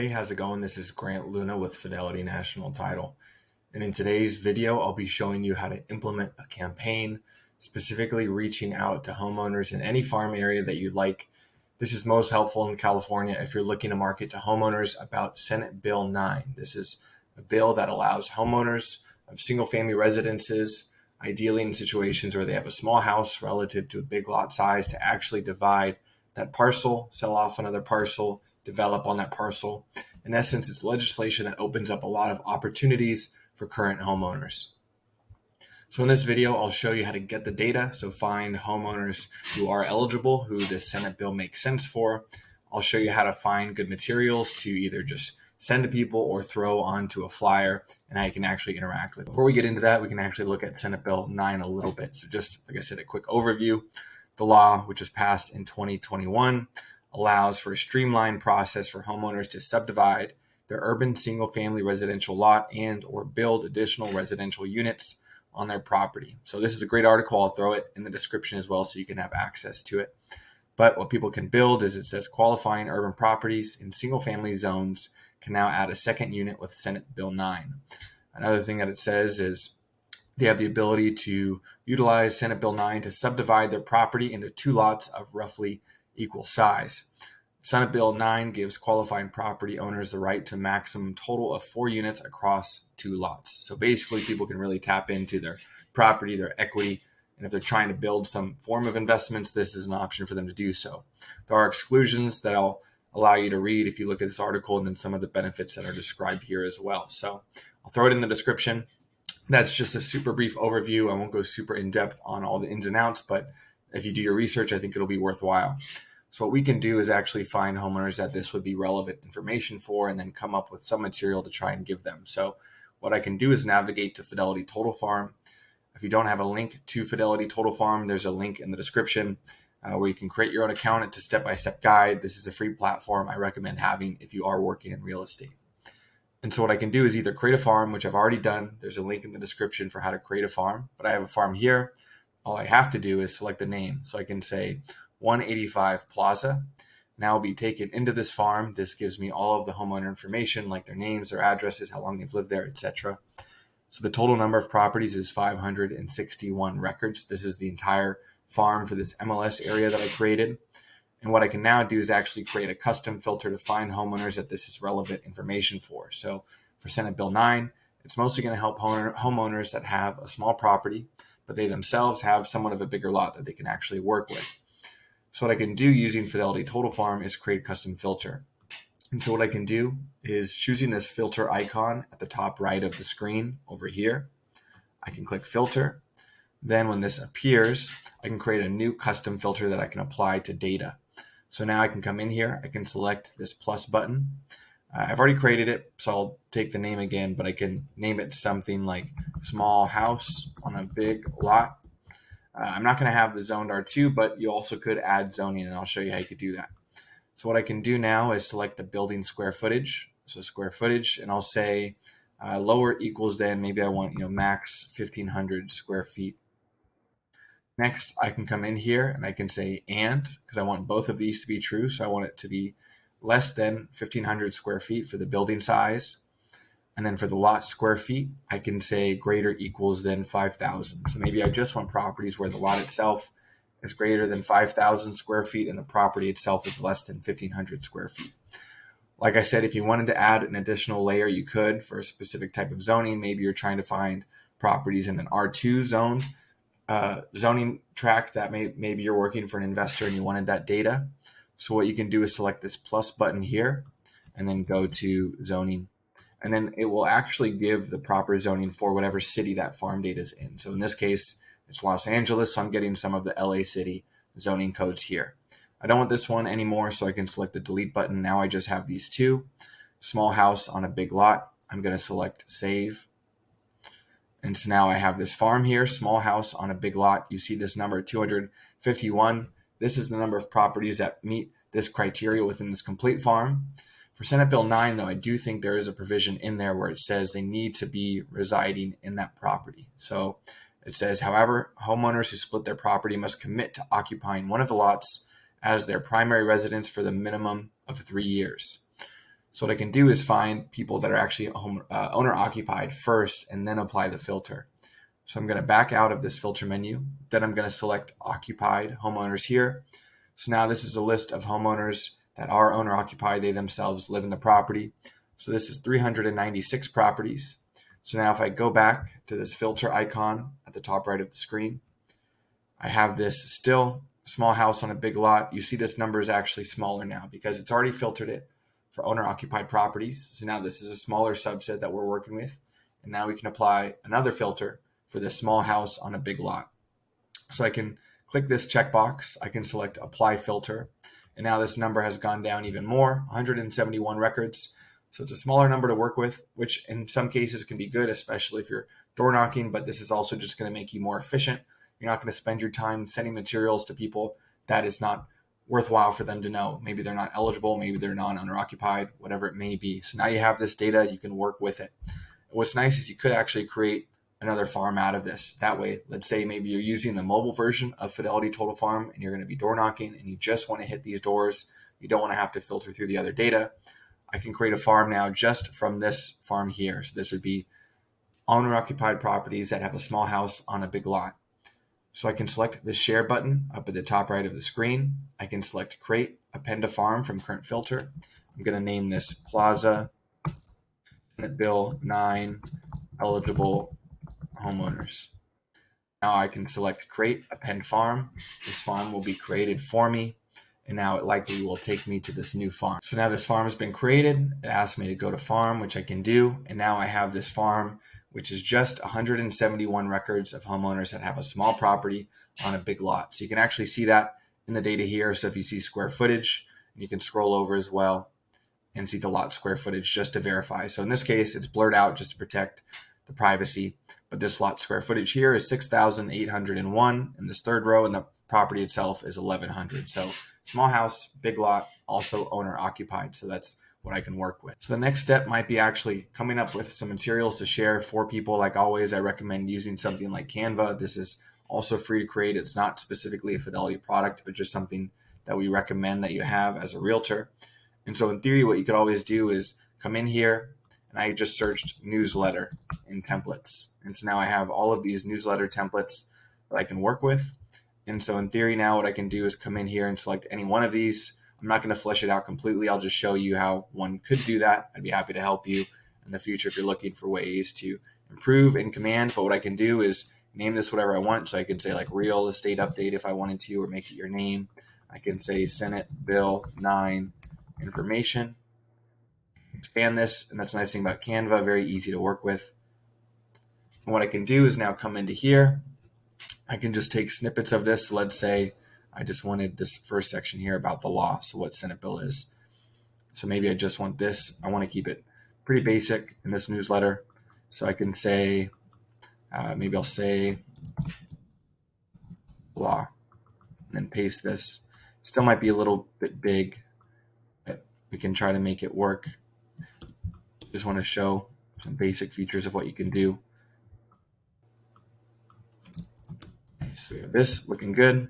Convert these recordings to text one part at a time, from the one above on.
Hey, how's it going? This is Grant Luna with Fidelity National Title. And in today's video, I'll be showing you how to implement a campaign, specifically reaching out to homeowners in any farm area that you'd like. This is most helpful in California if you're looking to market to homeowners about Senate Bill 9. This is a bill that allows homeowners of single-family residences, ideally in situations where they have a small house relative to a big lot size, to actually divide that parcel, sell off another parcel, develop on that parcel. In essence, it's legislation that opens up a lot of opportunities for current homeowners. So in this video, I'll show you how to get the data. So find homeowners who are eligible, who this Senate bill makes sense for. I'll show you how to find good materials to either just send to people or throw onto a flyer, and how you can actually interact with it. Before we get into that, we can actually look at Senate Bill 9 a little bit. So just like I said, a quick overview. The law, which was passed in 2021, allows for a streamlined process for homeowners to subdivide their urban single-family residential lot and or build additional residential units on their property. So this is a great article. I'll throw it in the description as well so you can have access to it. But what people can build is, it says qualifying urban properties in single-family zones can now add a second unit with Senate Bill 9. Another thing that it says is they have the ability to utilize Senate Bill 9 to subdivide their property into two lots of roughly equal size. Senate Bill 9 gives qualifying property owners the right to maximum total of 4 units across 2 lots. So basically, people can really tap into their property, their equity, and if they're trying to build some form of investments, this is an option for them to do so. There are exclusions that I'll allow you to read if you look at this article, and then some of the benefits that are described here as well. So I'll throw it in the description. That's just a super brief overview. I won't go super in depth on all the ins and outs, but if you do your research, I think it'll be worthwhile. So what we can do is actually find homeowners that this would be relevant information for, and then come up with some material to try and give them. So what I can do is navigate to Fidelity Total Farm. If you don't have a link to Fidelity Total Farm, there's a link in the description where you can create your own account. It's a step-by-step guide. This is a free platform I recommend having if you are working in real estate. And so what I can do is either create a farm, which I've already done. There's a link in the description for how to create a farm, but I have a farm here. All I have to do is select the name. So I can say 185 Plaza. Now I'll be taken into this farm. This gives me all of the homeowner information, like their names, their addresses, how long they've lived there, etc. So the total number of properties is 561 records. This is the entire farm for this MLS area that I created. And what I can now do is actually create a custom filter to find homeowners that this is relevant information for. So for Senate Bill 9, it's mostly going to help homeowners that have a small property, but they themselves have somewhat of a bigger lot that they can actually work with. So what I can do using Fidelity Total Farm is create a custom filter. And so what I can do is, choosing this filter icon at the top right of the screen over here, I can click filter. Then when this appears, I can create a new custom filter that I can apply to data. So now I can come in here, I can select this plus button. I've already created it, so I'll take the name again, but I can name it something like small house on a big lot. I'm not going to have the zoned R2, but you also could add zoning, and I'll show you how you could do that. So what I can do now is select the building square footage. So square footage, and I'll say lower equals then, maybe I want max 1,500 square feet. Next, I can come in here and I can say because I want both of these to be true. So I want it to be less than 1,500 square feet for the building size. And then for the lot square feet, I can say greater equals than 5,000. So maybe I just want properties where the lot itself is greater than 5,000 square feet and the property itself is less than 1,500 square feet. Like I said, if you wanted to add an additional layer, you could for a specific type of zoning. Maybe you're trying to find properties in an R2 zone. Zoning tract that maybe you're working for an investor and you wanted that data. So what you can do is select this plus button here and then go to zoning. And then it will actually give the proper zoning for whatever city that farm data is in. So in this case, it's Los Angeles, so I'm getting some of the LA city zoning codes here. I don't want this one anymore, so I can select the delete button. Now I just have these two. Small house on a big lot. I'm going to select save. And so now I have this farm here, small house on a big lot. You see this number 251. This is the number of properties that meet this criteria within this complete farm. For Senate Bill 9, though, I do think there is a provision in there where it says they need to be residing in that property. So it says, however, homeowners who split their property must commit to occupying one of the lots as their primary residence for the minimum of 3 years. So what I can do is find people that are actually owner occupied first and then apply the filter. So I'm going to back out of this filter menu. Then I'm going to select occupied homeowners here. So now this is a list of homeowners that are owner occupied. They themselves live in the property. So this is 396 properties. So now if I go back to this filter icon at the top right of the screen, I have this still small house on a big lot. You see this number is actually smaller now because it's already filtered it for owner occupied properties. So now this is a smaller subset that we're working with. And now we can apply another filter for this small house on a big lot. So I can click this checkbox. I can select apply filter. And now this number has gone down even more, 171 records. So it's a smaller number to work with, which in some cases can be good, especially if you're door knocking, but this is also just going to make you more efficient. You're not going to spend your time sending materials to people that is not worthwhile for them to know. Maybe they're not eligible, maybe they're non-owner occupied, whatever it may be. So now you have this data, you can work with it. What's nice is you could actually create another farm out of this. That way, let's say maybe you're using the mobile version of Fidelity Total Farm and you're going to be door knocking and you just want to hit these doors. You don't want to have to filter through the other data. I can create a farm now just from this farm here. So this would be owner occupied properties that have a small house on a big lot. So I can select the share button up at the top right of the screen. I can select create, append to farm from current filter. I'm going to name this Plaza Senate Bill 9 eligible homeowners. Now I can select create, append farm. This farm will be created for me. And now it likely will take me to this new farm. So now this farm has been created. It asks me to go to farm, which I can do. And now I have this farm, which is just 171 records of homeowners that have a small property on a big lot. So you can actually see that in the data here. So if you see square footage, you can scroll over as well and see the lot square footage just to verify. So in this case, it's blurred out just to protect the privacy. But this lot square footage here is 6,801 in this third row, and the property itself is 1,100. So small house, big lot, also owner occupied. So that's what I can work with. So the next step might be actually coming up with some materials to share for people. Like always, I recommend using something like Canva. This is also free to create. It's not specifically a Fidelity product, but just something that we recommend that you have as a realtor. And so in theory, what you could always do is come in here, and I just searched newsletter in templates. And so now I have all of these newsletter templates that I can work with. And so in theory now what I can do is come in here and select any one of these. I'm not going to flesh it out completely. I'll just show you how one could do that. I'd be happy to help you in the future if you're looking for ways to improve in Command. But what I can do is name this whatever I want. So I could say like real estate update if I wanted to, or make it your name. I can say Senate Bill 9 information. Expand this, and that's the nice thing about Canva, very easy to work with. And what I can do is now come into here. I can just take snippets of this. Let's say I just wanted this first section here about the law, so what Senate bill is. So maybe I just want this. I want to keep it pretty basic in this newsletter. So I can say, maybe I'll say law, and then paste this. Still might be a little bit big, but we can try to make it work. Just want to show some basic features of what you can do. So we have this looking good.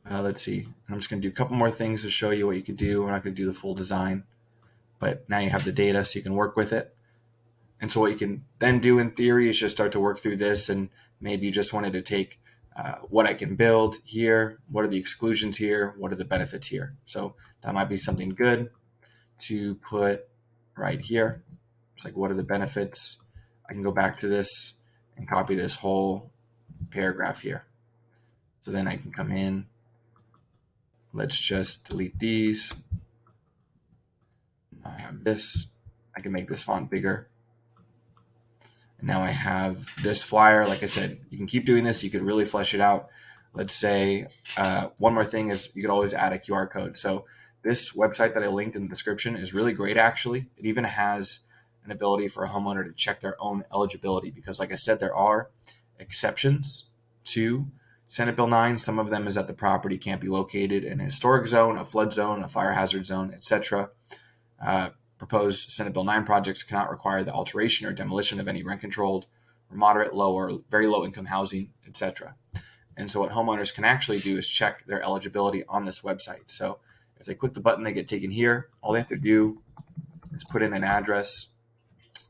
Let's see. I'm just going to do a couple more things to show you what you can do. We're not going to do the full design, but now you have the data so you can work with it. And so what you can then do in theory is just start to work through this, and maybe you just wanted to take what I can build here, what are the exclusions here, what are the benefits here. So that might be something good to put right here. It's like, what are the benefits? I can go back to this and copy this whole paragraph here. So then I can come in. Let's just delete these. I have this. I can make this font bigger. And now I have this flyer. Like I said, you can keep doing this. You could really flesh it out. Let's say one more thing is you could always add a QR code. So this website that I linked in the description is really great, actually. It even has an ability for a homeowner to check their own eligibility because, like I said, there are exceptions to Senate Bill 9. Some of them is that the property can't be located in a historic zone, a flood zone, a fire hazard zone, etc. Proposed Senate Bill 9 projects cannot require the alteration or demolition of any rent-controlled or moderate, low, or very low-income housing, etc. And so what homeowners can actually do is check their eligibility on this website. So If they click the button, they get taken here. All they have to do is put in an address,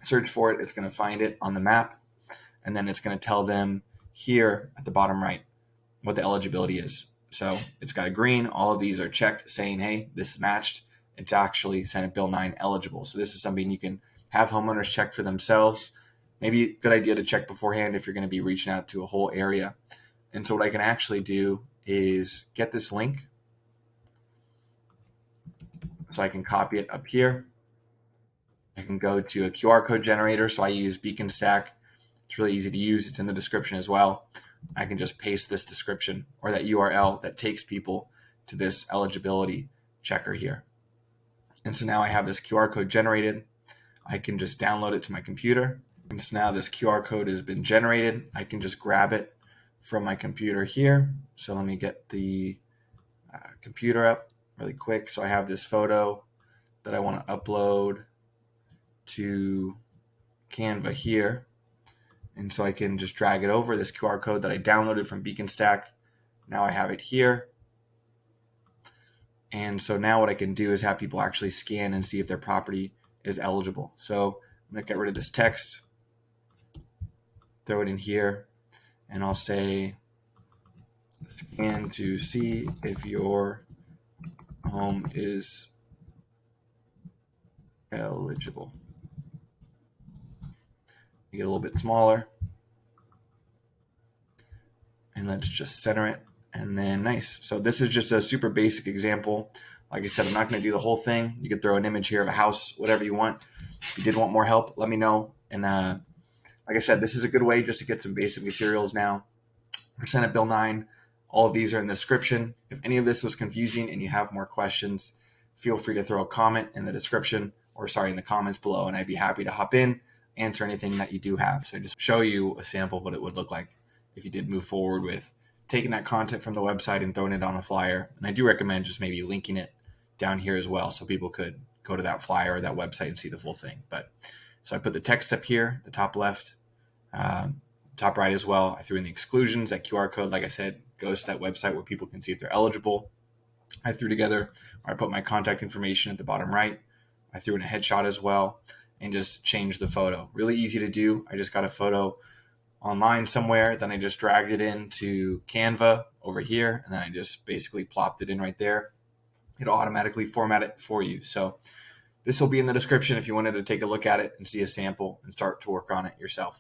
search for it. It's going to find it on the map, and then it's going to tell them here at the bottom right what the eligibility is. So it's got a green. All of these are checked saying, hey, this is matched. It's actually Senate Bill 9 eligible. So this is something you can have homeowners check for themselves. Maybe a good idea to check beforehand if you're going to be reaching out to a whole area. And so what I can actually do is get this link. So I can copy it up here. I can go to a QR code generator. So I use Beacon Stack. It's really easy to use. It's in the description as well. I can just paste this description or that URL that takes people to this eligibility checker here. And so now I have this QR code generated. I can just download it to my computer. And so now this QR code has been generated. I can just grab it from my computer here. So let me get the computer up really quick. So I have this photo that I want to upload to Canva here. And so I can just drag it over this QR code that I downloaded from Beacon Stack. Now I have it here. And so now what I can do is have people actually scan and see if their property is eligible. So I'm going to get rid of this text, throw it in here, and I'll say scan to see if your home is eligible. You get a little bit smaller, and let's just center it, and then nice. So this is just a super basic example. Like I said, I'm not going to do the whole thing. You could throw an image here of a house, whatever you want. If you did want more help, let me know. And like I said, this is a good way just to get some basic materials now for Senate Bill 9. All of these are in the description. If any of this was confusing and you have more questions, feel free to throw a comment in the description in the comments below, and I'd be happy to hop in, answer anything that you do have. So I just show you a sample of what it would look like if you did move forward with taking that content from the website and throwing it on a flyer. And I do recommend just maybe linking it down here as well so people could go to that flyer or that website and see the full thing. But so I put the text up here, the top left, top right as well. I threw in the exclusions. That QR code, like I said, goes to that website where people can see if they're eligible. I threw together, or I put my contact information at the bottom right. I threw in a headshot as well and just changed the photo. Really easy to do. I just got a photo online somewhere. Then I just dragged it into Canva over here. And then I just basically plopped it in right there. It'll automatically format it for you. So this will be in the description if you wanted to take a look at it and see a sample and start to work on it yourself.